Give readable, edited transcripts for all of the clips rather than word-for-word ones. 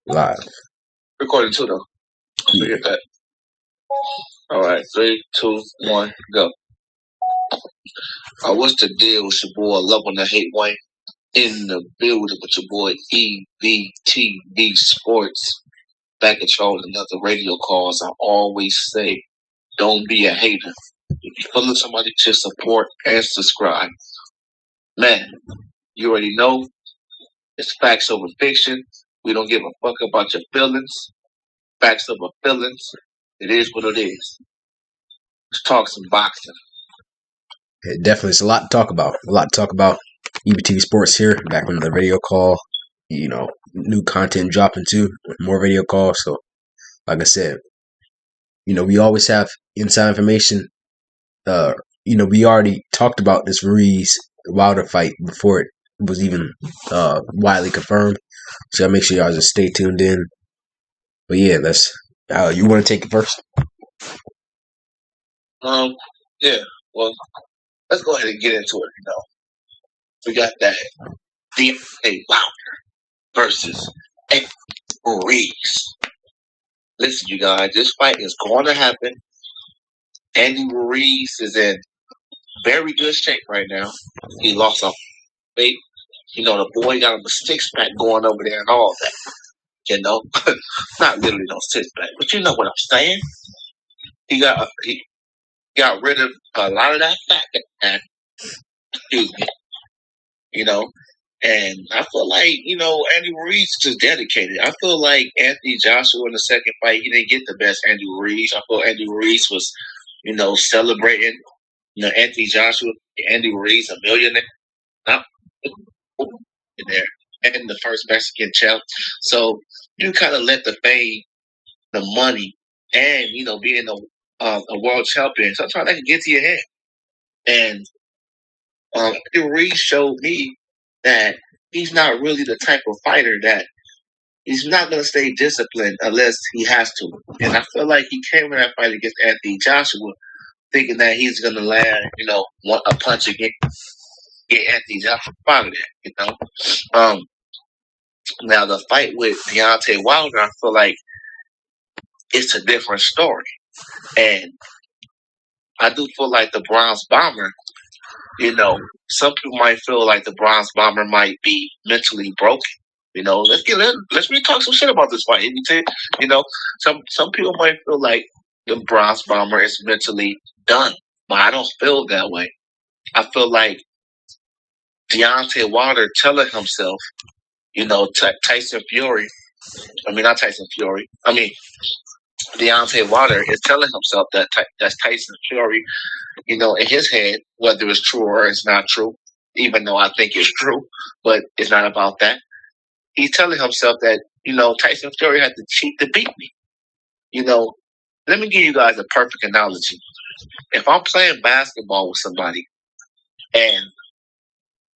Live. Recording too, though. Don't forget that. All right, 3, 2, 1, go. What's the deal? It's your boy, Love on the Hate Wayne, in the building with your boy EBTV Sports. Back at y'all with another radio call. As I always say, don't be a hater. If you follow somebody, to support and subscribe. Man, you already know it's facts over fiction. We don't give a fuck about your feelings. Facts over feelings. It is what it is. Let's talk some boxing. It definitely, it's a lot to talk about. EBT Sports here, back on the radio call. You know, new content dropping too, more radio calls. So, like I said, we always have inside information. We already talked about this Ruiz Wilder fight before it was even widely confirmed. So, make sure y'all just stay tuned in. But yeah, you want to take it first? Yeah. Well, let's go ahead and get into it. We got that Deontay Wilder versus Andy Ruiz. Listen, you guys, this fight is going to happen. Andy Ruiz is in very good shape right now. He lost a weight. The boy got him a six-pack going over there and all that. Not literally no six-pack, but you know what I'm saying. He got rid of a lot of that fat. Excuse me. And I feel like, Andy Ruiz is just dedicated. I feel like Anthony Joshua in the second fight, he didn't get the best Andy Ruiz. I feel Andy Ruiz was, celebrating, Anthony Joshua, Andy Ruiz, a millionaire. Not there. And the first Mexican champ. So you kind of let the fame, the money, and, being a world champion, sometimes that can get to your head. And Andy Ruiz showed me that he's not really the type of fighter that he's not going to stay disciplined unless he has to. And I feel like he came in that fight against Anthony Joshua thinking that he's going to land, a punch again, get Anthony Joshua out of there, Now, the fight with Deontay Wilder, I feel like it's a different story. And I do feel like the Bronze Bomber, some people might feel like the Bronze Bomber might be mentally broken. Let's really talk some shit about this fight. Some people might feel like the Bronze Bomber is mentally done, but I don't feel that way. I feel like Deontay Wilder telling himself, Tyson Fury. Not Tyson Fury. Deontay Wilder is telling himself that that's Tyson Fury, in his head, whether it's true or it's not true, even though I think it's true, but it's not about that. He's telling himself that, Tyson Fury had to cheat to beat me. Let me give you guys a perfect analogy. If I'm playing basketball with somebody and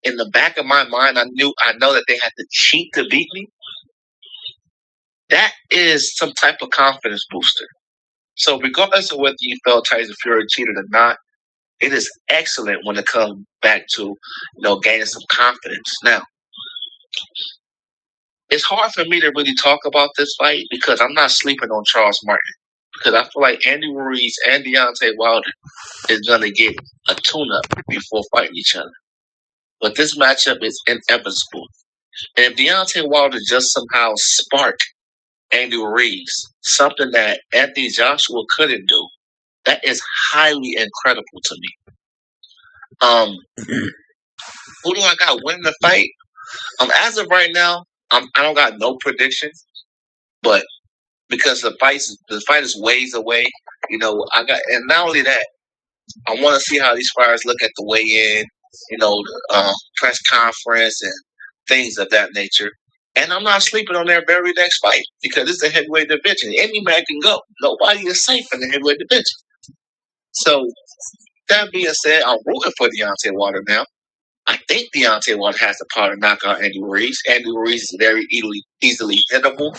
in the back of my mind, I know that they had to cheat to beat me, that is some type of confidence booster. So regardless of whether you felt Tyson Fury cheated or not, it is excellent when it comes back to, gaining some confidence. Now, it's hard for me to really talk about this fight because I'm not sleeping on Charles Martin. Because I feel like Andy Ruiz and Deontay Wilder is going to get a tune-up before fighting each other. But this matchup is inevitable. And if Deontay Wilder just somehow spark Andy Ruiz, something that Anthony Joshua couldn't do, that is highly incredible to me. Who do I got winning the fight? As of right now, I don't got no predictions, but because the fight is ways away, and not only that, I want to see how these fighters look at the weigh-in, press conference and things of that nature. And I'm not sleeping on their very next fight because it's a heavyweight division. Any man can go. Nobody is safe in the heavyweight division. So, that being said, I'm rooting for Deontay Wilder now. I think Deontay Wilder has the power to knock out Andy Ruiz. Andy Ruiz is very easily hittable.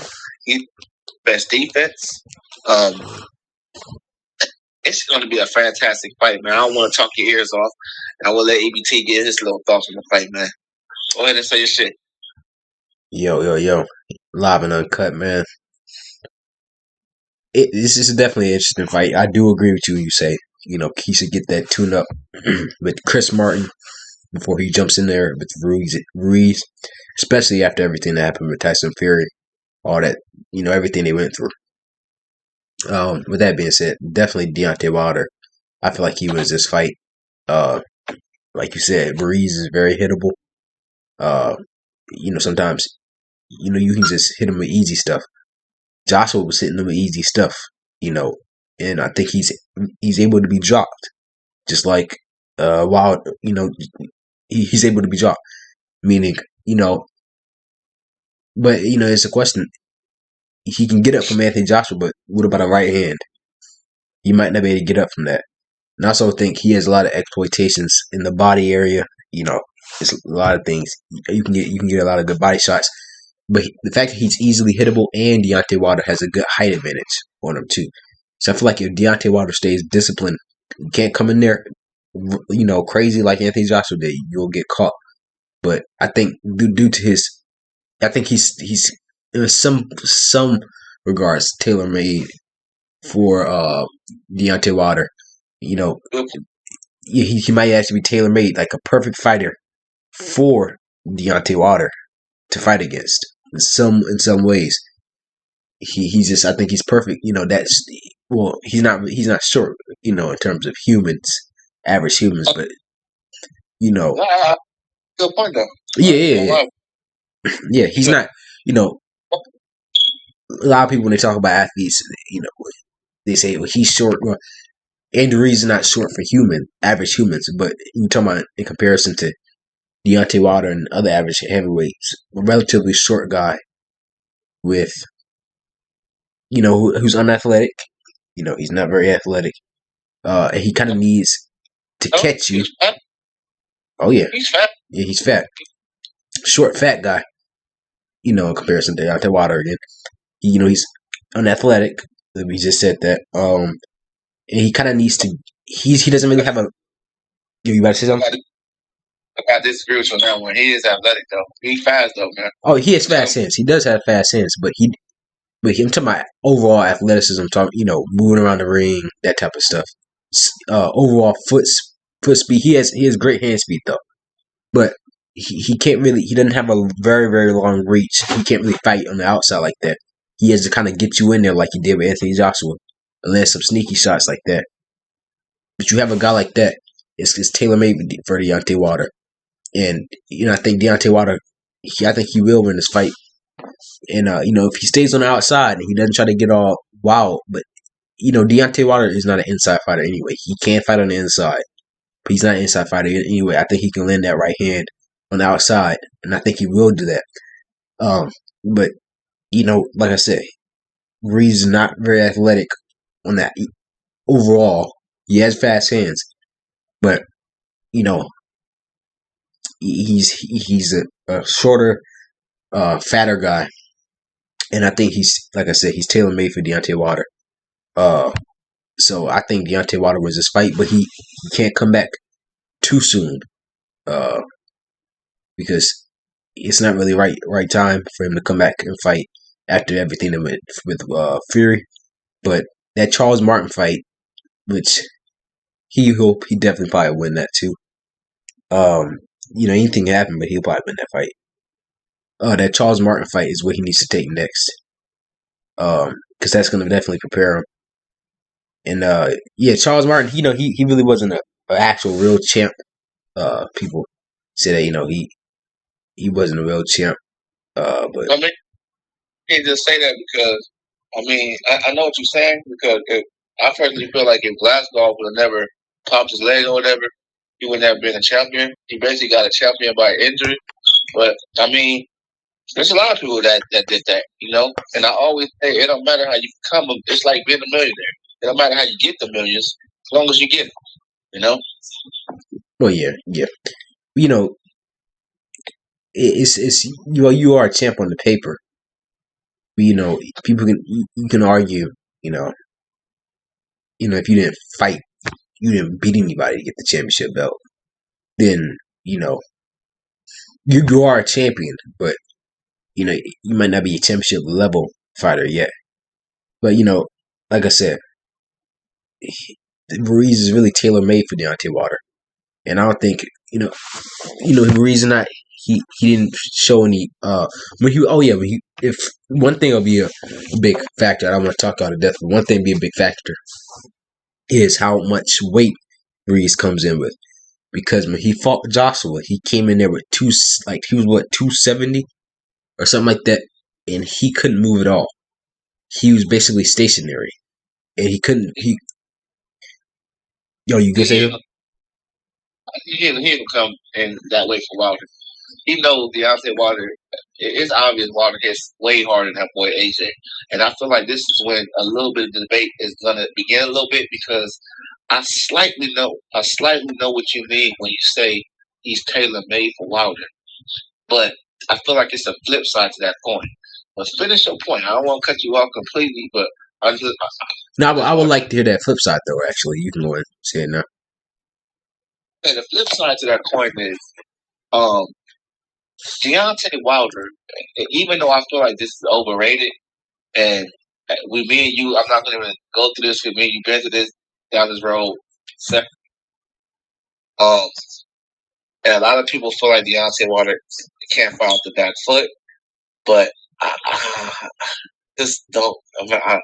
Best defense. It's going to be a fantastic fight, man. I don't want to talk your ears off. I will let EBT get his little thoughts on the fight, man. Go ahead and say your shit. Yo. Live and uncut, man. This is definitely an interesting fight. I do agree with you. You say, he should get that tune up with Chris Martin before he jumps in there with Ruiz, especially after everything that happened with Tyson Fury, all that, everything they went through. With that being said, definitely Deontay Wilder. I feel like he wins this fight. Uh, like you said, Ruiz is very hittable. Uh, sometimes, you can just hit him with easy stuff. Joshua was hitting him with easy stuff, and I think he's able to be dropped, just like Wild. He's able to be dropped, meaning but it's a question. He can get up from Anthony Joshua, but what about a right hand? He might not be able to get up from that. And I also think he has a lot of exploitations in the body area. It's a lot of things you can get a lot of good body shots. But the fact that he's easily hittable and Deontay Wilder has a good height advantage on him too. So I feel like if Deontay Wilder stays disciplined, you can't come in there, crazy like Anthony Joshua did. You'll get caught. But I think due to his, I think he's in some regards tailor made for Deontay Wilder. He might actually be tailor made, like a perfect fighter for Deontay Wilder to fight against. In some ways, he's just, I think he's perfect. He's not short. In terms of humans, average humans, but Good point though. yeah. Yeah, he's not. A lot of people when they talk about athletes, they say, well, he's short. Well, Andy Ruiz is not short for average humans, but you talking about in comparison to Deontay Wilder and other average heavyweights, a relatively short guy with, who's unathletic. He's not very athletic. And he kind of needs to catch you. Oh yeah, he's fat. Yeah, he's fat. Short, fat guy. In comparison to Deontay Wilder again. He's unathletic. We just said that. And he kind of needs to. He doesn't really have a. You about to say something? I disagree with you on that one. He is athletic though. He's fast though, man. Oh, he has fast hands. He does have fast hands, but I'm talking about overall athleticism. Moving around the ring, that type of stuff. Overall foot speed. He has great hand speed though, but he can't really. He doesn't have a very very long reach. He can't really fight on the outside like that. He has to kind of get you in there like he did with Anthony Joshua, and land some sneaky shots like that. But you have a guy like that. It's tailor made for Deontay Wilder, and I think Deontay Wilder. I think he will win this fight. And if he stays on the outside and he doesn't try to get all wild, but Deontay Wilder is not an inside fighter anyway. He can fight on the inside, but he's not an inside fighter anyway. I think he can land that right hand on the outside, and I think he will do that. But like I said, Ruiz is not very athletic on that overall. He has fast hands, but he's a shorter, fatter guy, and I think he's, like I said, he's tailor made for Deontay Wilder. So I think Deontay Wilder wins this fight, but he can't come back too soon, because it's not really right time for him to come back and fight after everything with Fury. But that Charles Martin fight, which he definitely probably win that too. Anything can happen, but he'll probably win that fight. That Charles Martin fight is what he needs to take next. Because that's going to definitely prepare him. And Charles Martin, he really wasn't an actual real champ. People say that he wasn't a real champ. But I mean, you can't just say that because I know what you're saying, because I personally feel like if Glasgow would have never popped his leg or whatever, he would never been a champion. He basically got a champion by injury. But there's a lot of people that did that, And I always say it don't matter how you become them. It's like being a millionaire. It don't matter how you get the millions, as long as you get them. Well, yeah. It's you are a champ on the paper. But, people can argue, if you didn't fight, you didn't beat anybody to get the championship belt, then you are a champion. But you might not be a championship level fighter yet, but like I said, Ruiz is really tailor made for Deontay Wilder, and I don't think the reason he didn't show any if one thing will be a big factor. I don't want to talk out of death, but one thing be a big factor is how much weight Ruiz comes in with. Because when he fought Joshua, he came in there with he was 270 or something like that, and he couldn't move at all. He was basically stationary, and he couldn't. You can say that? He didn't come in that way for Wilder. He knows Deontay Wilder. It's obvious Wilder hits way harder than that boy AJ, and I feel like this is when a little bit of the debate is going to begin a little bit because I slightly know what you mean when you say he's tailor made for Wilder, but I feel like it's a flip side to that point. But finish your point. I don't want to cut you off completely, but I would like to hear that flip side though. Actually, you can go ahead and say it now. And the flip side to that coin is, Deontay Wilder. Even though I feel like this is overrated, and me and you, I'm not going to even go through this because me and you been to this down this road. And a lot of people feel like Deontay Wilder can't fight off the back foot, but I just don't. I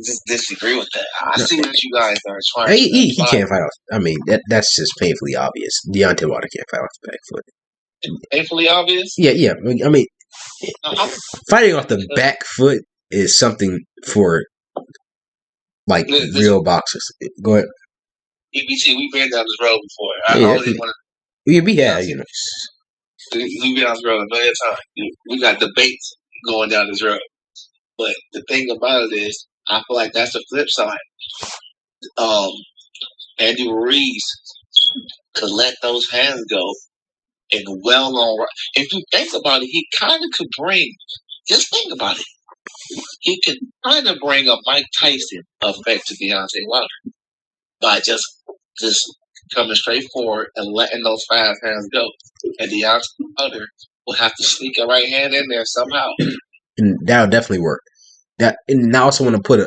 just disagree with that. I see that you guys are trying. He can't fight off. I mean, that's just painfully obvious. Deontay Wilder can't fight off the back foot. Painfully obvious? Yeah. I mean, fighting off the back foot is something for real boxers. Go ahead. EBT, we've been down this road before. We've been down this road a million times. We got debates going down this road. But the thing about it is, I feel like that's the flip side. Andy Ruiz could let those hands go and if you think about it, he kind of could just think about it. He could kind of bring a Mike Tyson effect to Deontay Wilder by just coming straight forward and letting those fast hands go. And Deontay Wilder will have to sneak a right hand in there somehow. And that'll definitely work. And I also want to put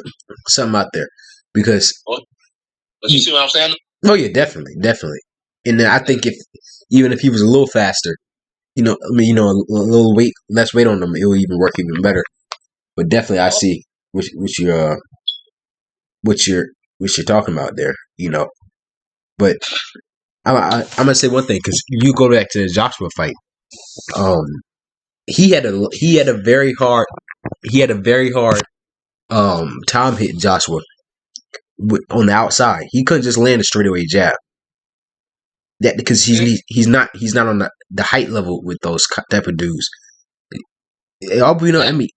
something out there because. But you see what I'm saying? Oh yeah, definitely. And then I think even if he was a little faster, a little less weight on him, it would even work even better. But definitely, I see what you're talking about there. But I'm gonna say one thing because you go back to the Joshua fight. He had a very hard time hitting Joshua on the outside. He couldn't just land a straightaway jab. That because he's not on the height level with those type of dudes. I mean,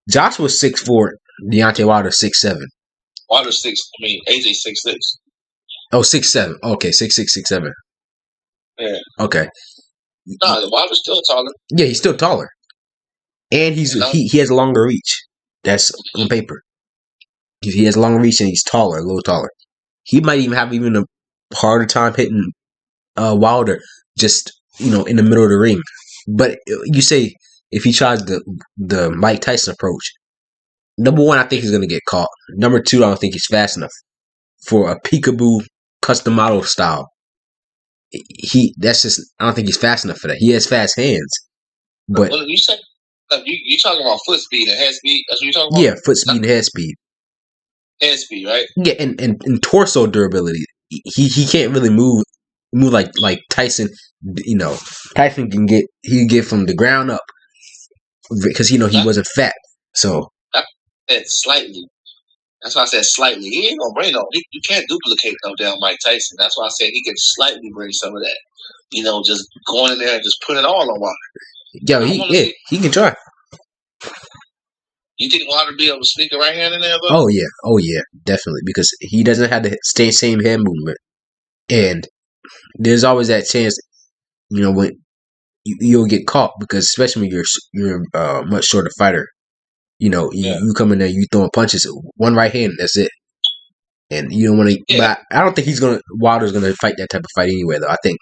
Joshua's 6'4", Deontay Wilder 6'7". Wilder's AJ 6'6". Oh, 6'7". Okay, 6'6", 6'7". Yeah. Okay. No, Wilder's still taller. Yeah, he's still taller, and he has a longer reach. That's on paper. He has a longer reach and he's taller, a little taller. He might even have a harder time hitting Wilder just in the middle of the ring. But you say if he tries the Mike Tyson approach, number one, I think he's gonna get caught. Number two, I don't think he's fast enough for a peekaboo custom model style. I don't think he's fast enough for that. He has fast hands, but you said you talking about foot speed and head speed. That's what you're talking about. Yeah, foot speed and head speed. Head speed, right? Yeah, and torso durability. He can't really move like Tyson. Tyson can get from the ground up because he wasn't fat. So slightly. That's why I said slightly. He ain't gonna bring you can't duplicate no damn Mike Tyson. That's why I said he can slightly bring some of that. Just going in there and just put it all on Wilder. Yeah, he can try. You think Wilder be able to sneak a right hand in there, bro? Oh yeah, definitely because he doesn't have the same hand movement, and there's always that chance, when you'll get caught because especially when you're a much shorter fighter. You come in there, you throwing punches, one right hand, that's it. And you don't want to. Yeah. But I don't think Wilder's gonna fight that type of fight anyway. Though I think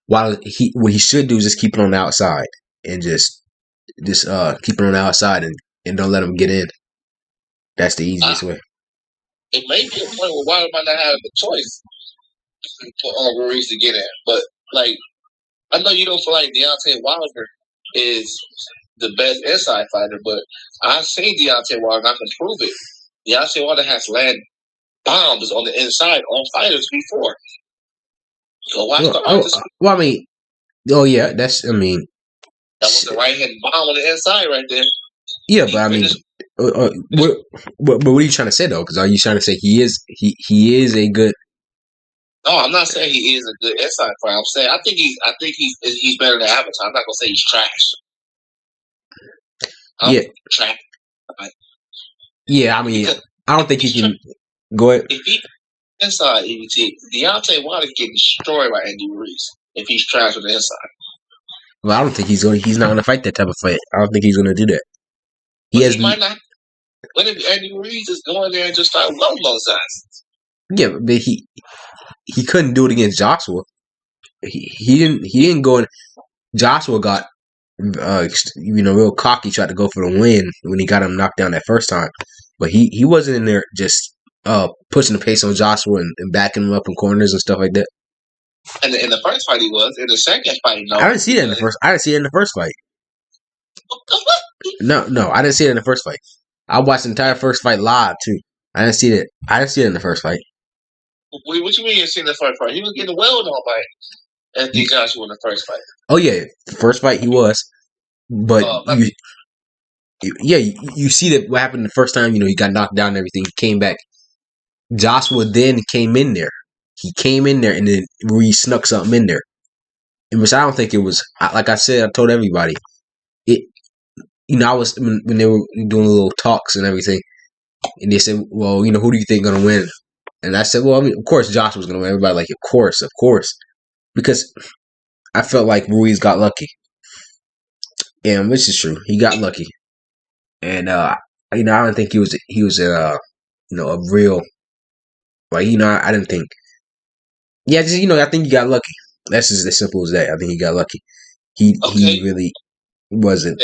Wilder, what he should do is just keep it on the outside and just just keep it on the outside and don't let him get in. That's the easiest way. It may be a point where Wilder might not have the choice for Ruiz to get in, but like I know you don't feel like Deontay Wilder is the best inside fighter, but I've seen Deontay Wilder, and I can prove it. Deontay Wilder has landed bombs on the inside on fighters before. So watch the artist. Well, I mean, oh yeah, that's. I mean, that was the right hand bomb on the inside right there. Yeah, but I mean, what are you trying to say though? Because are you trying to say he is a good? No, I'm not saying he is a good inside fighter. I'm saying I think he's better than Avatar. I'm not gonna say he's trash. Trash. Yeah, I mean, I don't think he can. Go ahead. If he inside EBT, Deontay Wilder getting destroyed by Andy Ruiz if he's trash with the inside. Well, I don't think he's not gonna fight that type of fight. I don't think he's gonna do that. He might not. What if Andy Ruiz is going there and just start loading those guys? Yeah, but he couldn't do it against Joshua. He didn't go in. Joshua got real cocky, tried to go for the win when he got him knocked down that first time. But he wasn't in there just pushing the pace on Joshua and backing him up in corners and stuff like that. And in the first fight he was. In the second fight, no. I didn't see that in the first. I didn't see it in the first fight. No, I didn't see it in the first fight. I watched the entire first fight live too. I didn't see it. I didn't see it in the first fight. What you mean you seen the first fight? He was getting well on by Anthony Joshua in the first fight. Oh yeah, the first fight he was, but you see that what happened the first time. He got knocked down and everything. He came back. Joshua then came in there. He came in there and then Ruiz snuck something in there. In which I don't think it was. Like I said, I told everybody. I was when they were doing little talks and everything, and they said, "Well, who do you think gonna win?" And I said, "Well, I mean, of course, Josh was gonna win." Everybody like, "Of course," because I felt like Ruiz got lucky, and which is true. He got lucky, and I don't think he was a real like I didn't think. Yeah, just I think he got lucky. That's just as simple as that. I think he got lucky. He really wasn't.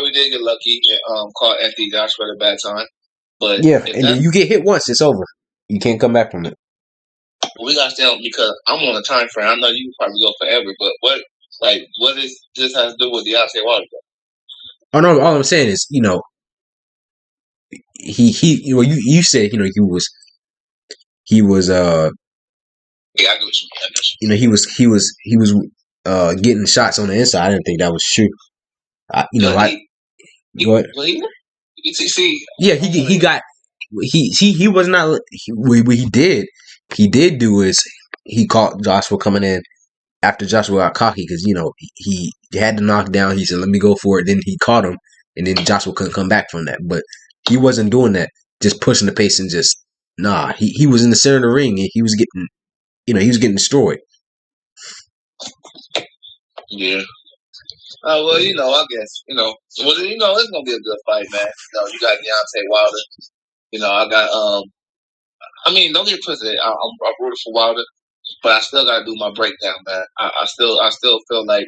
We did get lucky and caught Anthony Joshua at a bad time. But yeah, and then you get hit once, it's over. You can't come back from it. We got to stay on because I'm on a time frame. I know you probably go forever, but what does this have to do with Deontay Wilder? Oh no, all I'm saying is, you said, he was yeah, I get you. He was getting shots on the inside. I didn't think that was true. Go ahead. Yeah, he was not. What he did do is he caught Joshua coming in after Joshua got cocky because he had to knock down. He said, "Let me go for it." Then he caught him, and then Joshua couldn't come back from that. But he wasn't doing that, just pushing the pace and just nah. He was in the center of the ring and he was getting, he was getting destroyed. Yeah. Well, I guess, it's gonna be a good fight, man. You got Deontay Wilder. I got don't get twisted. I'm rooting for Wilder, but I still gotta do my breakdown, man. I still feel like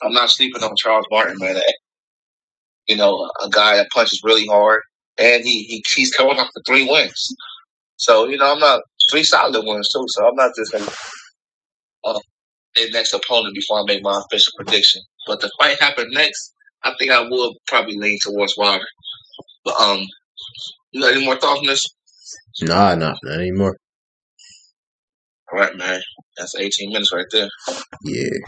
I'm not sleeping on Charles Martin, man. A guy that punches really hard, and he's coming off the 3 wins. So I'm not 3 solid wins too. So I'm not just gonna the next opponent before I make my official prediction. But the fight happened next, I think I will probably lean towards Wilder. But you got any more thoughts on this? Nah, not anymore. All right, man. That's 18 minutes right there. Yeah.